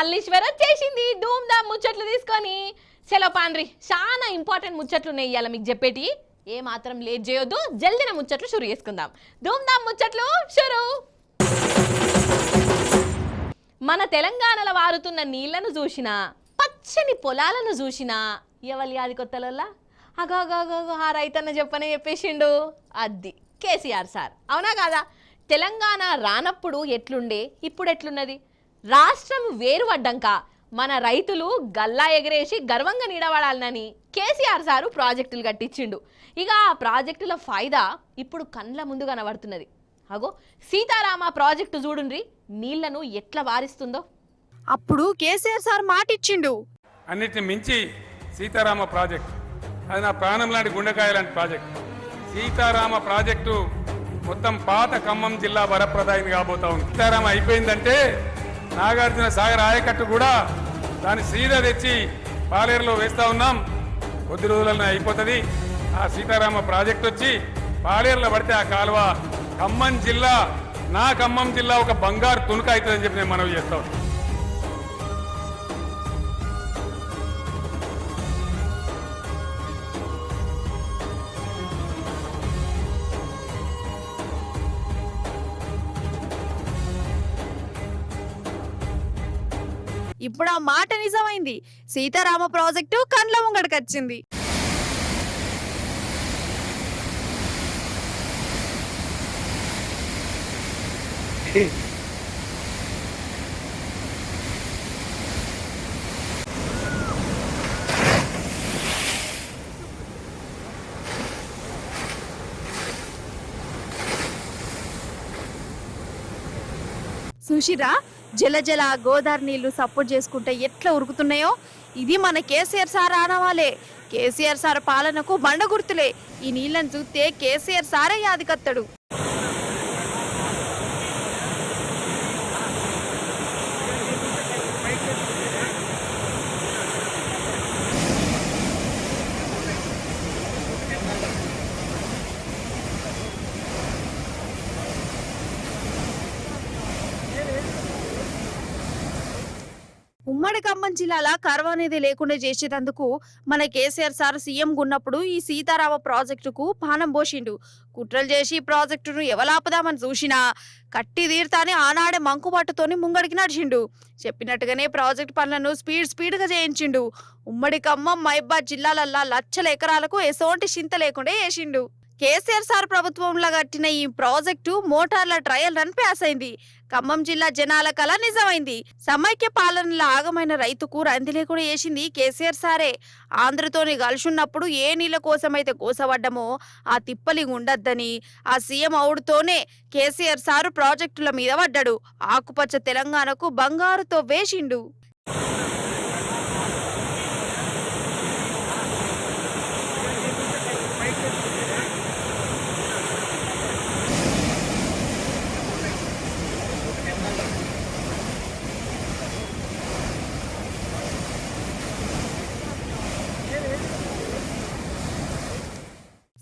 మల్లీశ్వర వచ్చేసింది ధూమ్ ధామ్ ముచ్చట్లు తీసుకొని. చలో పాండ్రి, చాలా ఇంపార్టెంట్ ముచ్చట్లు ఉన్నాయి ఇవాళ మీకు చెప్పేటి. ఏ మాత్రం లేట్ చేయొద్దు, జల్దిన ముచ్చట్లు షురు చేసుకుందాం. ధూమ్ ధామ్ ముచ్చట్లు షురు. మన తెలంగాణలో వారుతున్న నీళ్లను చూసినా, పచ్చని పొలాలను చూసినా ఎవరి యాది కొత్తలల్లా అగాగాగా ఆ రైతన్న చెప్పేసిండు. అది కేసీఆర్ సార్, అవునా కాదా? తెలంగాణ రానప్పుడు ఎట్లుండే, ఇప్పుడు ఎట్లున్నది? రాష్ట్రం వేరు పడ్డాక మన రైతులు గల్లా ఎగరేసి గర్వంగా నిలబడాలని కేసీఆర్ సారు ప్రాజెక్టులు కట్టించిండు. ఇక ఆ ప్రాజెక్టుల ఫాయిదా ఇప్పుడు కండ్ల ముందు కనబడుతున్నది. అగో సీతారామ ప్రాజెక్టు చూడుండ్రి, నీళ్లను ఎట్లా వారిస్తుందో. అప్పుడు కేసీఆర్ సార్ మాట ఇచ్చిండు. అన్నిటిని మించి సీతారామ ప్రాజెక్టు, అది నా ప్రాణం లాంటి గుండెకాయ లాంటి ప్రాజెక్టు. సీతారామ ప్రాజెక్టు మొత్తం పాత ఖమ్మం జిల్లా వరప్రదాయిని కాబోతా ఉంది. సీతారామ అయిపోయిందంటే నాగార్జున సాగర్ ఆయకట్టు కూడా దాన్ని సీదా తెచ్చి పాలేరులో వేస్తా ఉన్నాం. కొద్ది రోజులలో అయిపోతుంది. ఆ సీతారామ ప్రాజెక్టు వచ్చి పాలేరులో పడితే ఆ కాలువ ఖమ్మం జిల్లా, నా ఖమ్మం జిల్లా ఒక బంగారు తుణుక అవుతుందని చెప్పి నేను మనవి చేస్తా ఉన్నాను. ఇప్పుడు ఆ మాట నిజమైంది. సీతారామ ప్రాజెక్టు కండ్ల ముంగడికి వచ్చింది. సుషిరా, జల జల గోదావరి నీళ్లు సపోర్ట్ చేసుకుంటే ఎట్లా ఉరుకుతున్నాయో, ఇది మన కేసీఆర్ సార్ ఆనవాలే. కేసీఆర్ సార్ పాలనకు బండ గుర్తులే. ఈ నీళ్లను చూస్తే కేసీఆర్ సారే యాదికత్తడు. ఉమ్మడి ఖమ్మం జిల్లాల కరువు అనేది లేకుండా చేసేందుకు మన కేసీఆర్ సార్ సీఎం ఉన్నప్పుడు ఈ సీతారామ ప్రాజెక్టుకు పానం పోసిండు. కుట్రలు చేసి ప్రాజెక్టును ఎవలాపుదామని చూసినా కట్టి తీర్తాని ఆనాడే మంకుబాటుతోని ముంగడికి నడిచిండు. చెప్పినట్టుగానే ప్రాజెక్టు పనులను స్పీడ్గా చేయించిండు. ఉమ్మడి ఖమ్మం మహబూబాబాద్ జిల్లాలల్లా లక్షల ఎకరాలకు ఎసోంటి చింత లేకుండా చేసిండు. కేసీఆర్ సార్ ప్రభుత్వంలో కట్టిన ఈ ప్రాజెక్టు మోటార్ల ట్రయల్ రన్ పాస్ అయింది. ఖమ్మం జిల్లా జనాల కళ నిజమైంది. సమైక్య పాలనలో ఆగమైన రైతుకు రంది లేకుండా చేసింది కేసీఆర్ సారే. ఆంధ్రతోని కలిసిన్నప్పుడు ఏ నీళ్ళ కోసమైతే కోసపడ్డమో ఆ తిప్పలి ఉండద్దని ఆ సీఎం అవుడుతోనే కేసీఆర్ సారు ప్రాజెక్టుల మీద పడ్డాడు. ఆకుపచ్చ తెలంగాణకు బంగారుతో వేసిండు.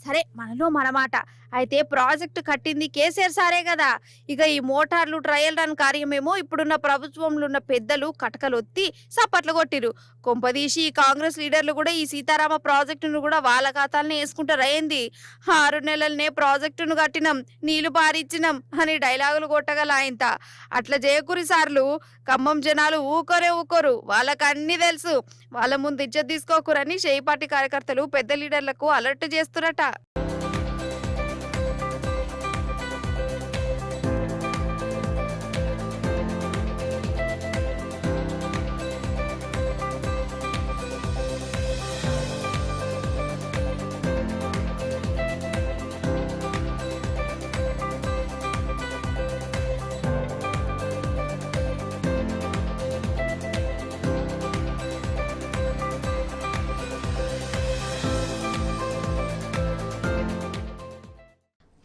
సరే, మనలో మనమాట. అయితే ప్రాజెక్టు కట్టింది కేసీఆర్ సారే కదా. ఇక ఈ మోటార్లు ట్రయల్ రన్ కార్యమేమో ఇప్పుడున్న ప్రభుత్వంలో ఉన్న పెద్దలు కటకలొత్తి సప్పట్లు కొట్టిరు. కొంపదీసి కాంగ్రెస్ లీడర్లు కూడా ఈ సీతారామ ప్రాజెక్టును కూడా వాళ్ళ ఖాతాలనే వేసుకుంటారు. అయింది 6 నెలలనే ప్రాజెక్టును కట్టినాం, నీళ్లు పారిచ్చినాం అని డైలాగులు కొట్టగల ఆయనత. అట్లా చేయకురి సార్లు. ఖమ్మం జనాలు ఊకోరు, వాళ్ళకి అన్ని తెలుసు. వాళ్ళ ముందు ఇజ్జత్ తీసుకోకురని షేయి పార్టీ కార్యకర్తలు పెద్ద లీడర్లకు అలర్ట్ చేస్తున్నట.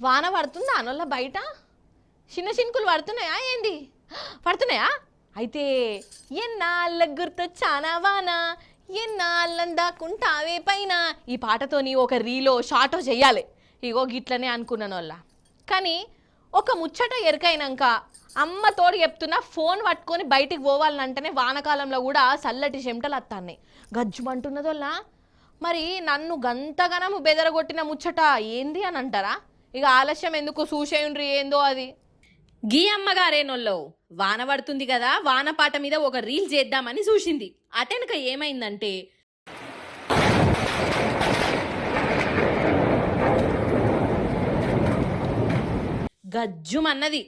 వాన పడుతుందా అనొల్ల బయట? చిన్న చినుకులు పడుతున్నాయా ఏంది? పడుతున్నాయా? అయితే ఎన్నాళ్ళ గుర్తొచ్చానా వాన, ఎన్నాళ్ళందాకుంటావే పైన, ఈ పాటతోని ఒక రీలో షార్టో చెయ్యాలి. ఇగో గిట్లనే అనుకున్నాను వాళ్ళ. కానీ ఒక ముచ్చట ఎరుకైనాక అమ్మ తోడు చెప్తున్నా ఫోన్ పట్టుకొని బయటికి పోవాలంటేనే వానకాలంలో కూడా చల్లటి చెమటలు వస్తాయి. గజ్జుమంటున్నదోల్లా. మరి నన్ను గంతగనము బెదరగొట్టిన ముచ్చట ఏంది అని అంటారా? ఇక ఆలస్యం ఎందుకు, చూసేయుండ్రి ఏందో అది. గీ అమ్మగారేనోళ్ళు వాన పడుతుంది కదా, వానపాట మీద ఒక రీల్ చేద్దామని చూసింది. అతనుక ఏమైందంటే గజ్జుమన్నది.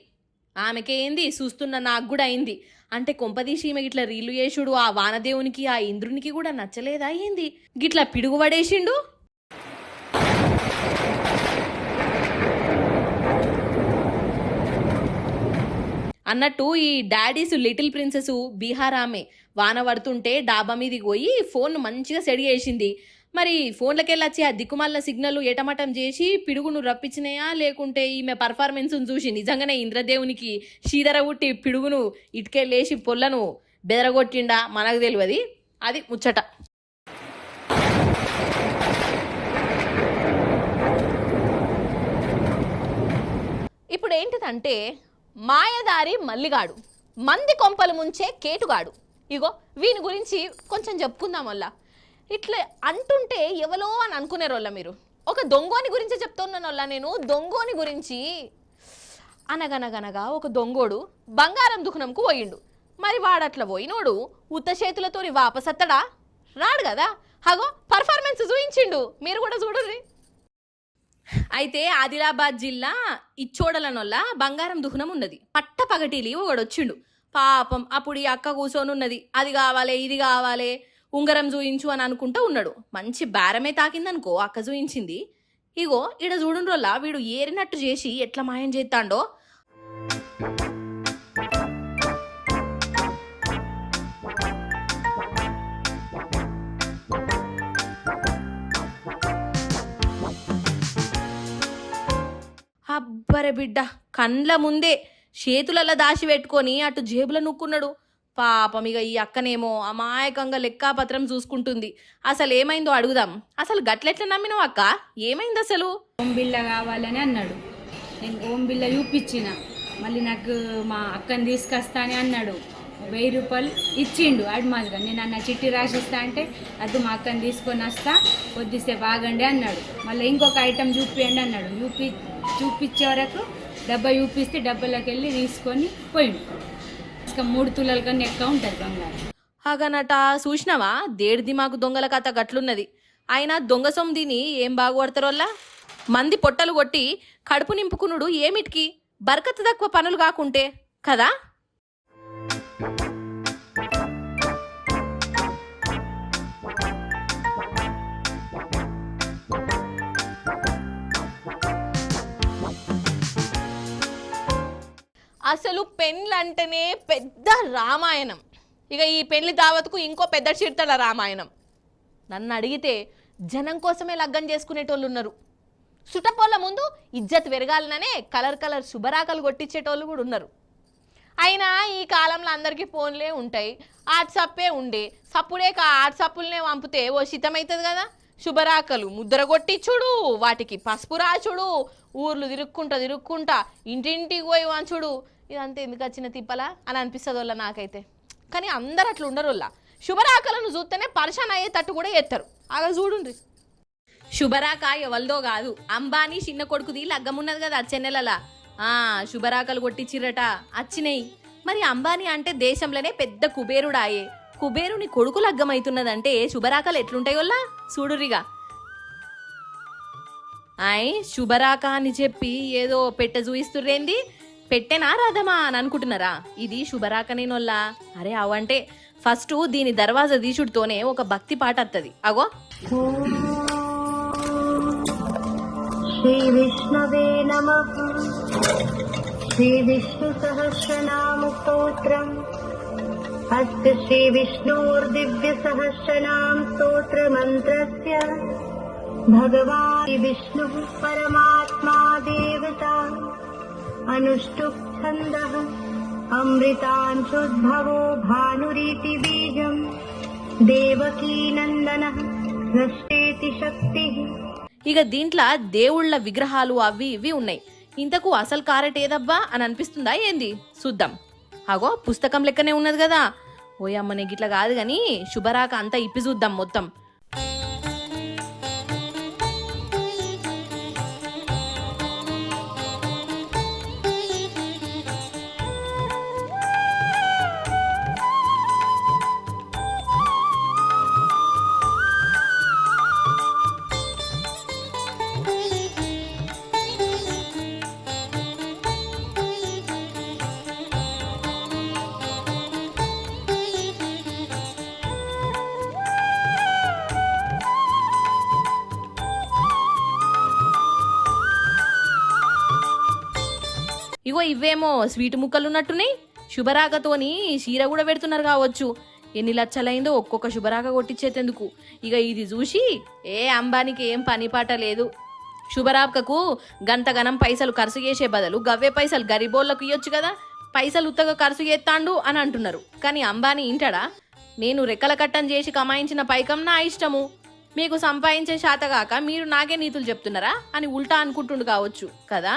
ఆమెకేంది, చూస్తున్న నాకు కూడా అయింది. అంటే కొంపదీసి ఈమె గిట్ల రీలు చేసుడు ఆ వానదేవునికి ఆ ఇంద్రునికి కూడా నచ్చలేదా ఏంది, గిట్లా పిడుగు పడేసిండు. అన్నట్టు ఈ డాడీస్ లిటిల్ ప్రిన్సెస్ బీహార్ ఆమె వాన పడుతుంటే డాబా మీదకి పోయి ఫోన్ మంచిగా సెడి చేసింది. మరి ఫోన్లకెళ్ళి వచ్చి ఆ దిక్కుమాల సిగ్నల్ ఎటమటం చేసి పిడుగును రప్పించినాయా, లేకుంటే ఈమె పర్ఫార్మెన్స్ను చూసి నిజంగానే ఇంద్రదేవునికి షీదర ఉట్టి పిడుగును ఇటుకెళ్ళేసి పొల్లను బెదరగొట్టిండా మనకు తెలియదు. అది ముచ్చట. ఇప్పుడు ఏంటిదంటే మాయదారి మల్లిగాడు, మంది కొంపలు ముంచే కేటుగాడు. ఇగో వీని గురించి కొంచెం చెప్పుకుందాం. వల్ల ఇట్లా అంటుంటే ఎవలో అని అనుకునేరోళ్ళ మీరు. ఒక దొంగోని గురించి చెప్తున్నానోళ్ళ నేను. దొంగోని గురించి అనగనగనగా ఒక దొంగోడు బంగారం దుకాణంకు పోయిండు. మరి వాడట్లా పోయినోడు ఉత్త చేతులతో వాపసత్తడా? రాడు కదా. హగో పర్ఫార్మెన్స్ చూయించిండు, మీరు కూడా చూడుర్రి. అయితే ఆదిలాబాద్ జిల్లా ఇచ్చోడలనొల్ల బంగారం దుకాణం ఉన్నది. పట్ట పగటిలి ఒకడొచ్చిండు. పాపం అప్పుడు ఈ అక్క కూర్చొనున్నది. అది కావాలి ఇది కావాలి ఉంగరం చూయించు అని అనుకుంటూ ఉన్నాడు. మంచి బేరమే తాకిందనుకో అక్క చూయించింది. ఇగో ఈడ చూడుండ్రోల్లా వీడు ఏరినట్టు చేసి ఎట్లా మాయం చేస్తాడో. అబ్బరే బిడ్డ, కండ్ల ముందే చేతులలో దాచి పెట్టుకొని అటు జేబులో నూక్కున్నాడు. పాపం ఇక ఈ అక్కనేమో అమాయకంగా లెక్కాపత్రం చూసుకుంటుంది. అసలు ఏమైందో అడుగుదాం. అసలు గట్లెట్లా నమ్మినావు అక్క? ఏమైంది అసలు? ఓం బిల్ల కావాలని అన్నాడు. నేను ఓం బిల్ల చూపించిన. మళ్ళీ నాకు మా అక్కని తీసుకొస్తా అని అన్నాడు. 1000 రూపాయలు ఇచ్చిండు అడ్మాస్గా. నేను అన్న చిట్టి రాసిస్తా అంటే అది మా అక్కని తీసుకొని వస్తా, కొద్దిసేపు ఆగండి అన్నాడు. మళ్ళీ ఇంకొక ఐటెం చూపియండి అన్నాడు. చూపించే వరకు డబ్బా చూపిస్తే డబ్బాలోకి వెళ్ళి తీసుకొని పోయిండు. ఇంకా 3 తులాల కన్నా ఎక్కువ ఉంటుంది బంగారం. అగనట చూసినావా, దేడి దిమాకు దొంగల కథ గట్లున్నది. అయినా దొంగ సొమ్మిదిని ఏం బాగుపడతారోల్లా. మంది పొట్టలు కొట్టి కడుపు నింపుకునుడు ఏమిటికి, బరకత్తు తక్కువ పనులు కాకుంటే కదా. అసలు పెళ్ళంటేనే పెద్ద రామాయణం. ఇక ఈ పెళ్లి దావత్కు ఇంకో పెద్ద చిడతల రామాయణం. నన్ను అడిగితే జనం కోసమే లగ్గం చేసుకునేటోళ్ళు ఉన్నారు. సుటపోళ్ళ ముందు ఇజ్జత్ పెరగాలనే కలర్ శుభరాకలు కొట్టించేటోళ్ళు కూడా ఉన్నారు. అయినా ఈ కాలంలో అందరికీ ఫోన్లే ఉంటాయి, వాట్సాప్పే ఉండే. సప్పుడే వాట్సాప్లనే పంపితే ఓ శితమవుతుంది కదా. శుభరాకలు ముద్ర కొట్టించుడు, వాటికి పసుపు రాచుడు, ఊర్లు తిరుక్కుంటా ఇంటింటికి పోయి వంచుడు. ఇదంతా ఎందుకు వచ్చిన తిప్పలా అని అనిపిస్తుంది వాళ్ళ నాకైతే. కానీ అందరు అట్లా ఉండరు. వాళ్ళ శుభరాకలను చూస్తేనే పరిశాన్ అయ్యేటట్టు కూడా చేస్తారు. అలా చూడుండ్రి. శుభరాక ఎవరిదో కాదు, అంబానీ చిన్న కొడుకుది లగ్గమున్నది కదా వచ్చే నెలలా. శుభరాకలు కొట్టించిరట, వచ్చినాయి. మరి అంబానీ అంటే దేశంలోనే పెద్ద కుబేరుడాయే. కుబేరుని కొడుకు లగ్గమవుతున్నదంటే శుభరాకలు ఎట్లుంటాయోల్లా చూడురిగా. శుభరాక అని చెప్పి ఏదో పెట్టె చూయిస్తుర్రేంది, పెట్టెనా రథమా అని అనుకుంటున్నారా? ఇది శుభరాకనేనోల్లా. అరే అవంటే ఫస్ట్ దీని దర్వాజా తీసుడుతోనే ఒక భక్తి పాట వస్తుంది. అగో. శ్రీ విష్ణవే నమః. శ్రీ విష్ణు సహస్రనామ స్తోత్రం. అస్య శ్రీ విష్ణోర్దివ్య సహస్రనామ స్తోత్ర మంత్రస్య భగవాన్ విష్ణు పరమాత్మా దేవతా అనుష్టుప్ ఛందః అమృతాంశుద్భవో భానురీతి బీజం దేవకీ నందనః సృష్టేతి శక్తి. ఇక దీంట్లో దేవుళ్ళ విగ్రహాలు అవి ఇవి ఉన్నాయి. ఇంతకు అసలు కారెట్ ఏదబ్బా అని అనిపిస్తుందా ఏంది? చూద్దాం. అగో పుస్తకం లెక్కనే ఉన్నది కదా. ఓయమ్మ నీకు ఇట్లా కాదు కానీ శుభరాక అంతా ఇప్పి చూద్దాం మొత్తం. ఇగో ఇవేమో స్వీట్ ముక్కలు ఉన్నట్టున్నాయి. శుభరాకతోని చీర కూడా పెడుతున్నారు కావచ్చు. ఎన్ని లచ్చలైందో ఒక్కొక్క శుభరాక కొట్టించేందుకు. ఇక ఇది చూసి అంబానికి ఏం పని పాట లేదు. శుభరాకకు గంతగనం పైసలు ఖర్చు చేసే బదులు గవ్వే పైసలు గరీబోళ్ళకు ఇవ్వచ్చు కదా. పైసలు ఉత్తగా ఖర్చు చేస్తాండు అని అంటున్నారు. కానీ అంబానీ ఇంటాడా? నేను రెక్కల కట్టం చేసి కమాయించిన పైకం నా ఇష్టము, మీకు సంపాదించే శాతగాక మీరు నాకే నీతులు చెప్తున్నారా అని ఉల్టా అనుకుంటుండు కావచ్చు కదా.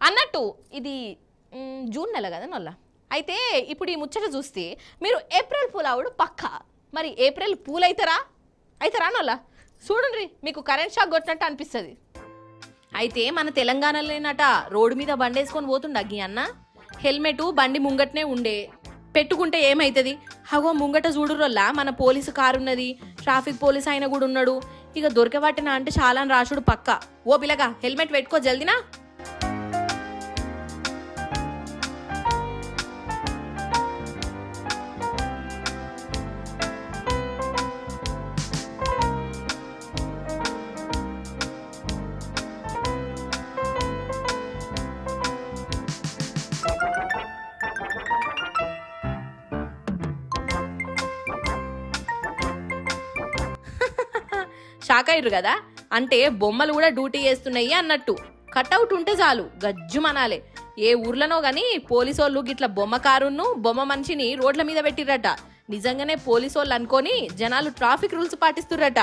అన్నట్టు ఇది జూన్ నెల కదా నొల్ల. అయితే ఇప్పుడు ఈ ముచ్చట చూస్తే మీరు ఏప్రిల్ పూల్ ఆవుడు పక్కా. మరి ఏప్రిల్ పూల్ అవుతారా నొల్ల? చూడండి, మీకు కరెంట్ షాక్ కొట్టినట్టు అనిపిస్తుంది. అయితే మన తెలంగాణలోనట రోడ్డు మీద బండేసుకొని పోతుండ అగ్గి అన్న. హెల్మెట్ బండి ముంగట్నే ఉండే, పెట్టుకుంటే ఏమవుతుంది? హగో ముంగట చూడురోల్లా మన పోలీసు కారు ఉన్నది, ట్రాఫిక్ పోలీస్ ఆయన కూడా ఉన్నాడు. ఇక దొరకబట్టినా అంటే చాలా రాసుడు పక్క. ఓ పిల్లగా హెల్మెట్ పెట్టుకో జల్దినా. షాక్ అయ్యారు కదా. అంటే బొమ్మలు కూడా డ్యూటీ చేస్తున్నాయి అన్నట్టు. కట్అవుట్ ఉంటే చాలు గజ్జు మనాలే. ఏ ఊర్లనో గాని పోలీసోళ్ళు గిట్ల బొమ్మ కారును బొమ్మ మనిషిని రోడ్ల మీద పెట్టిరట. నిజంగానే పోలీసోళ్ళు అనుకొని జనాలు ట్రాఫిక్ రూల్స్ పాటిస్తుర్రట.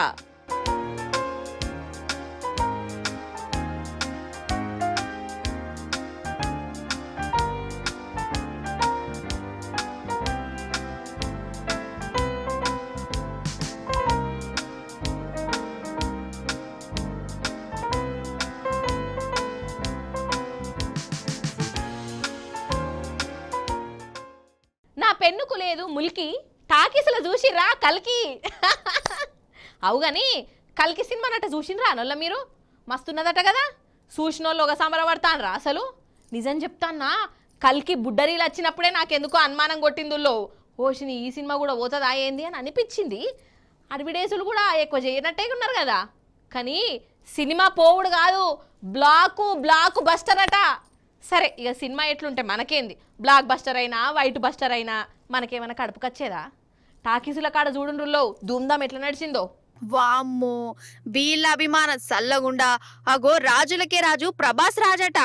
నా పెన్నుకు లేదు ముల్కి టాకీసులు చూసిర్రా కల్కి. అవుగాని కల్కి సినిమా నట చూసినరా నొల్ల మీరు? మస్తున్నదట కదా. చూసినోళ్ళు ఒక సమరపడతానరా అసలు. నిజం చెప్తాన్నా, కల్కి బుడ్డరీలు వచ్చినప్పుడే నాకెందుకో అనుమానం కొట్టిందుల్లో. ఓషిని ఈ సినిమా కూడా పోతుందా ఏంది అని అనిపించింది. అడ్వర్టైజులు కూడా ఎక్కువ చేయనట్టే ఉన్నారు కదా. కానీ సినిమా పోవుడు కాదు, బ్లాక్ బస్టర్ అట. సరే ఇక సినిమా ఎట్లుంటే మనకేంది, బ్లాక్ బస్టర్ అయినా వైట్ బస్టర్ అయినా మనకేమైనా కడుపుకొచ్చేదా? టాకీసుల కాడ చూడుండ్రులో ధూమ్ధాం ఎట్లా నడిచిందో. వామ్మో, వీళ్ళ అభిమానం సల్లగుండా. అగో రాజులకే రాజు ప్రభాస్ రాజట.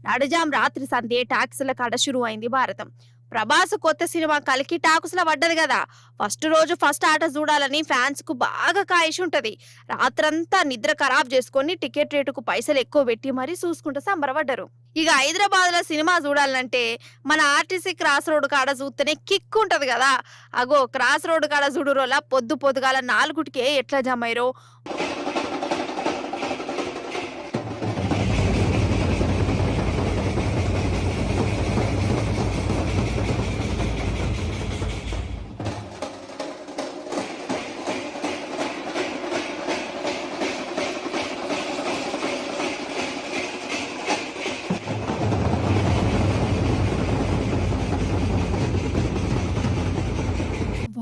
నడుజాం రాత్రి సందే టాక్సుల కాడ షురు అయింది భారతం. ప్రభాస్ కొత్త సినిమా కలికి టాక్సుల పడ్డది కదా. ఫస్ట్ రోజు ఫస్ట్ ఆట చూడాలని ఫ్యాన్స్ కు బాగా కాయిష్ ఉంటది. రాత్రంతా నిద్ర ఖరాబ్ చేసుకొని టికెట్ రేటుకు పైసలు ఎక్కువ పెట్టి మరీ చూసుకుంటూ సంబరపడ్డారు. ఇక హైదరాబాద్ లో సినిమా చూడాలంటే మన ఆర్టీసీ క్రాస్ రోడ్ కాడ చూస్తేనే కిక్ ఉంటది కదా. అగో క్రాస్ రోడ్ కాడ చూడురోలా పొద్దుగాల 4కే ఎట్లా జమైరో.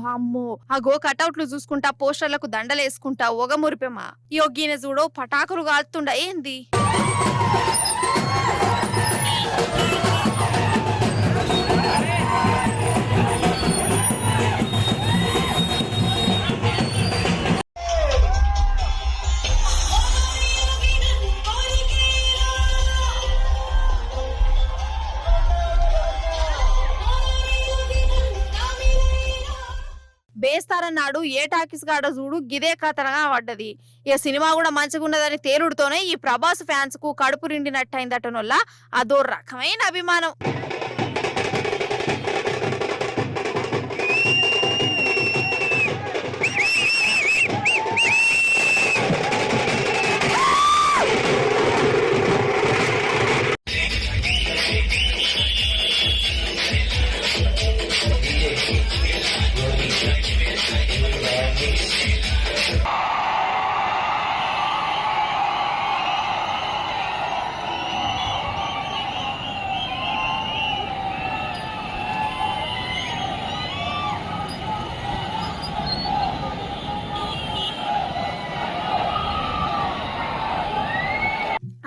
వామ్మో అగో కటౌట్లు చూసుకుంటా పోస్టర్లకు దండలేసుకుంటా ఒగ మురిపెమా యోగిన చూడో పటాకులు కాలుతుండ ఏంది బేస్తారన్నాడు ఏ టాకీస్ గాడ చూడు గిదే కథనగా పడ్డది ఇక సినిమా కూడా మంచిగున్నదని తేలుడుతోనే ఈ ప్రభాస్ ఫ్యాన్స్ కు కడుపు నిండినట్టయిందటనొల్ల అదో రకమైన అభిమానం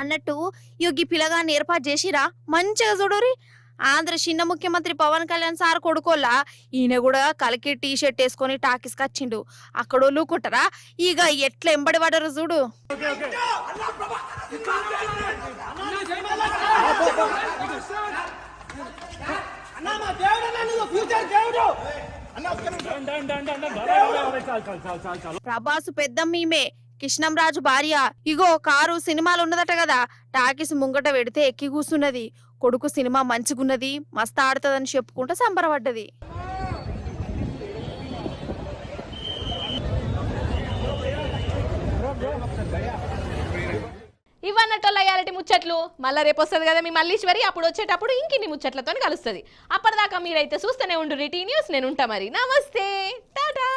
అన్నట్టు యోగి పిల్లగాన్ని ఏర్పాటు చేసిరా మంచిగా చూడురి ఆంధ్ర చిన్న ముఖ్యమంత్రి పవన్ కళ్యాణ్ సార్ కొడుకోల్లా ఈయన కూడా కలికి టీ షర్ట్ వేసుకొని టాకీస్ కచ్చిండు అక్కడ లూకుంటారా ఇక ఎట్లా ఎంబడి పడరు చూడు ప్రభాస్ పెద్దమ్మీమే కృష్ణంరాజు భార్య ఇగో కారు సినిమాలు ఉన్నదట కదా టాకీస్ ముంగట పెడితే ఎక్కి కూసున్నది కొడుకు సినిమా మంచిగున్నది మస్తు ఆడుతుందని చెప్పుకుంటూ సంబరపడ్డది ఇవన్నట్టు లయాలిటీ ముచ్చట్లు మళ్ళీ రేపు వస్తుంది కదా మీ మల్లీశ్వరి అప్పుడు వచ్చేటప్పుడు ఇంకిన్ని ముచ్చట్లతో కలుస్తుంది అప్పటిదాకా మీరైతే చూస్తూనే ఉండు టీ న్యూస్ నేను ఉంటా మరి నమస్తే టాటా